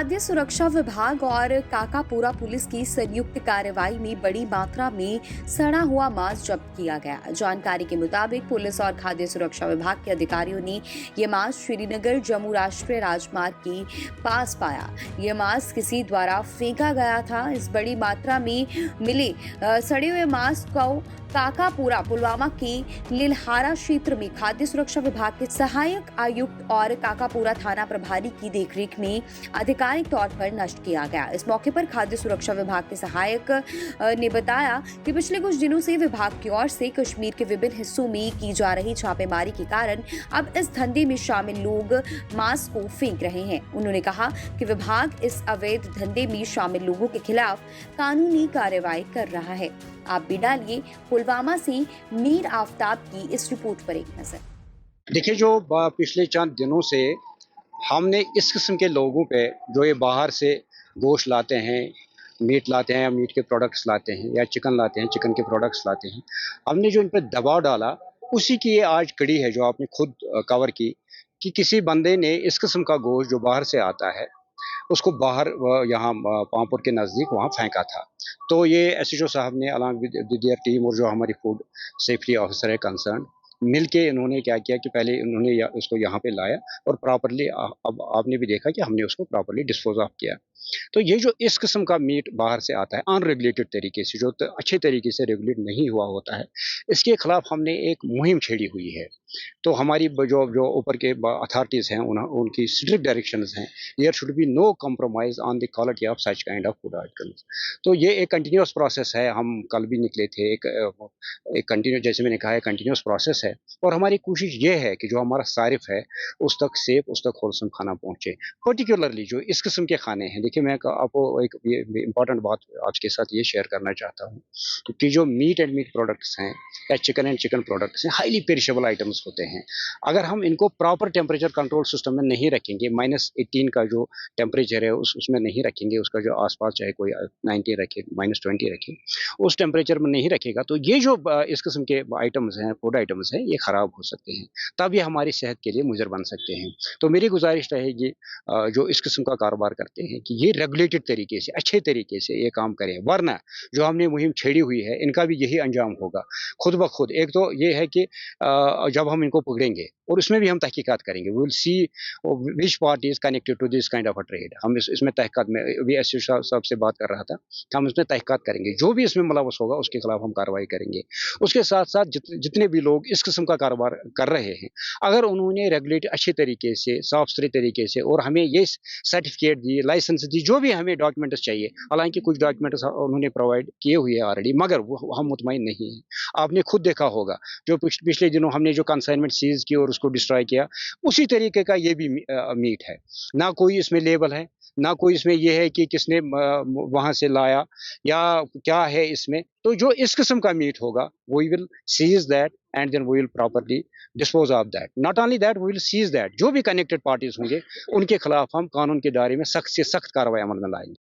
खाद्य सुरक्षा विभाग और काकापूरा पुलिस की संयुक्त कार्रवाई में बड़ी मात्रा में सड़ा हुआ मांस जब्त किया गया। जानकारी के मुताबिक पुलिस और खाद्य सुरक्षा विभाग के अधिकारियों ने ये मांस श्रीनगर जम्मू राष्ट्रीय राजमार्ग के पास पाया। ये मांस किसी द्वारा फेंका गया था। इस बड़ी मात्रा में मिले सड़े हुए मांस को काकापूरा पुलवामा के लिलहारा क्षेत्र में खाद्य सुरक्षा विभाग के सहायक आयुक्त और काकापूरा थाना प्रभारी की देखरेख में आधिकारिक तौर पर नष्ट किया गया। इस मौके पर खाद्य सुरक्षा विभाग के सहायक ने बताया कि पिछले कुछ दिनों से विभाग की ओर से कश्मीर के विभिन्न हिस्सों में की जा रही छापेमारी के कारण अब इस धंधे में शामिल लोग मांस को फेंक रहे हैं। उन्होंने कहा कि विभाग इस अवैध धंधे में शामिल लोगों के खिलाफ कानूनी कार्रवाई कर रहा है। आप भी डालिए पुलवामा से मीर आफ्ताब की इस रिपोर्ट पर एक नजर। देखिए, जो पिछले चंद दिनों से हमने इस किस्म के लोगों पे जो ये बाहर से गोश्त लाते हैं, मीट लाते हैं या मीट के प्रोडक्ट्स लाते हैं या चिकन लाते हैं, चिकन के प्रोडक्ट्स लाते हैं, हमने जो इन पर दबाव डाला उसी की ये आज कड़ी है जो आपने खुद कवर की कि किसी बंदे ने इस किस्म का गोश्त जो बाहर से आता है उसको बाहर यहाँ पामपुर के नज़दीक वहाँ फेंका था। तो ये एसएचओ साहब ने अलॉन्ग विद देयर टीम और जो हमारी फूड सेफ्टी ऑफिसर है कंसर्न मिल के इन्होंने क्या किया कि पहले उन्होंने उसको यहाँ पे लाया और प्रॉपरली अब आपने भी देखा कि हमने उसको प्रॉपरली डिस्पोज ऑफ किया। तो ये जो इस किस्म का मीट बाहर से आता है अनरेगुलेटेड तरीके से, जो अच्छे तरीके से रेगुलेट नहीं हुआ होता है, इसके खिलाफ हमने एक मुहिम छेड़ी हुई है। तो हमारी जो जो ऊपर के अथॉरिटीज़ हैं उनकी स्ट्रिक्ट डायरेक्शंस हैं, there should be no compromise on the quality of such kind of food items. तो ये एक कंटिन्यूस प्रोसेस है। हम कल भी निकले थे, एक कंटिन्यू, जैसे मैंने कहा है, कंटिन्यूस प्रोसेस है और हमारी कोशिश ये है कि जो हमारा सारिफ है उस तक सेफ, उस तक होलसम खाना पहुँचे। पर्टिकुलरली जो इस किस्म के खाने हैं, देखिए मैं आपको एक ये इम्पॉर्टेंट बात आज के साथ ये शेयर करना चाहता हूँ कि जो मीट एंड मीट प्रोडक्ट्स हैं या चिकन एंड चिकन प्रोडक्ट्स हैं, हाईली पेरिशेबल आइटम्स होते हैं। अगर हम इनको प्रॉपर टेम्परेचर कंट्रोल सिस्टम में नहीं रखेंगे, -18 का जो टेम्परेचर है उसमें नहीं रखेंगे, उसका जो आसपास चाहे कोई 90 रखे, -20 रखे, उस टेम्परेचर में नहीं रखेगा, तो ये जो इस किस्म के आइटम्स हैं, फूड आइटम्स हैं, ये ख़राब हो सकते हैं, तब ये हमारी सेहत के लिए मुज़र बन सकते हैं। तो मेरी गुजारिश रहेगी जो इस किस्म का कारोबार करते हैं कि ये रेगुलेटेड तरीके से, अच्छे तरीके से ये काम करें, वरना जो हमने मुहिम छेड़ी हुई है इनका भी यही अंजाम होगा खुद ब खुद। एक तो ये है कि जब हम इनको पकड़ेंगे और उसमें भी हम तहकीकात करेंगे, we will see which party is connected to this kind of a trade. हम इसमें तहकीकात में भी एसएचओ साहब से बात कर रहा था कि हम इसमें तहकीकात करेंगे, जो भी इसमें मुलव्वस होगा उसके खिलाफ हम कार्रवाई करेंगे। उसके साथ साथ जितने भी लोग इस किस्म का कारोबार कर रहे हैं, अगर उन्होंने रेगुलेट अच्छे तरीके से, साफ सुथरे तरीके से और हमें ये सर्टिफिकेट दिए, लाइसेंस दी, जो भी हमें डॉक्यूमेंट्स चाहिए, हालांकि कुछ डॉक्यूमेंट्स उन्होंने प्रोवाइड किए हुए हैं ऑलरेडी, मगर वो हम मुतमईन नहीं हैं। आपने खुद देखा होगा जो पिछले दिनों हमने जो कंसाइनमेंट सीज की और उसको डिस्ट्रॉय किया, उसी तरीके का ये भी मीट है। ना कोई इसमें लेबल है, ना कोई इसमें ये है कि किसने वहां से लाया या क्या है इसमें। तो जो इस किस्म का मीट होगा, we will seize that and then we will properly dispose of that. Not only that, we will seize that. जो भी कनेक्टेड पार्टीज होंगे उनके खिलाफ हम कानून के दायरे में सख्त से सख्त कार्रवाई अमल में लाएंगे।